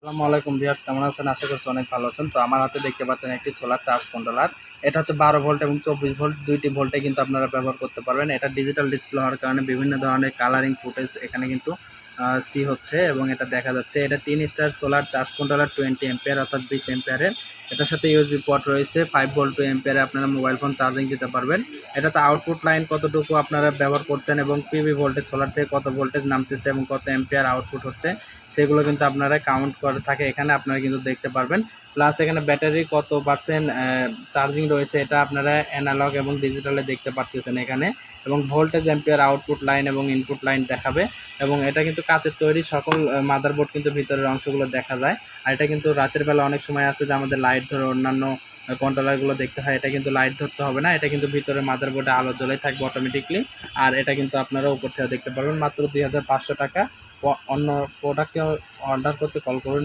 আসসালামু আলাইকুম ভিউয়ার্স, কেমন আছেন? আশা করছি অনেক ভালো আছেন। তো আমার হাতে দেখতে পাচ্ছেন একটি সোলার চার্জ কন্ট্রোলার। এটা হচ্ছে 12 ভোল্ট এবং 24 ভোল্ট, দুইটি ভোল্টে কিন্তু আপনারা ব্যবহার করতে পারবেন। এটা ডিজিটাল ডিসপ্লে হওয়ার কারণে বিভিন্ন ধরনের কালারিং ফুটেজ এখানে কিন্তু সি হচ্ছে এবং এটা দেখা যাচ্ছে। এটা 3 star solar charge controller 20 ampere অর্থাৎ 20 এম্পিয়ারের। এটার সাথে ইউএসবি পোর্ট রয়েছে। 5 ভোল্ট 2 এম্পিয়ারে আপনারা মোবাইল ফোন চার্জিং দিতে পারবেন। এটাতে আউটপুট লাইন কতটুকু আপনারা ব্যবহার করছেন এবং পিভি ভোল্টেজ সোলার থেকে কত ভোল্টেজ নামতেছে এবং কত এম্পিয়ার আউটপুট হচ্ছে সেগুলো কিন্তু আপনারা কাউন্ট করে থাকে এখানে আপনারা কিন্তু দেখতে পারবেন। প্লাস এখানে ব্যাটারি কত পার্সেন্ট চার্জিং রয়েছে এটা আপনারা অ্যানালগ এবং ডিজিটালে দেখতে পাচ্ছেন এখানে, এবং ভোল্টেজ এম্পিয়ার আউটপুট লাইন এবং ইনপুট লাইন দেখাবে। এবং এটা কিন্তু কাচের তৈরি, সকল মাদারবোর্ড কিন্তু ভিতরের অংশগুলো দেখা যায়। আর এটা কিন্তু রাতের বেলা অনেক সময় আছে যে আমাদের লাইট ধরে অন্যান্য কন্ট্রোলারগুলো দেখতে হয়, এটা কিন্তু লাইট ধরতে হবে না, এটা কিন্তু ভিতরে মাদারবোর্ডে আলো জ্বলে থাকবে অটোমেটিকলি। আর এটা কিন্তু আপনারা উপর থেকে দেখতে পারবেন মাত্র 2500 টাকা। অন্য প্রোডাক্টে অর্ডার করতে কল করুন।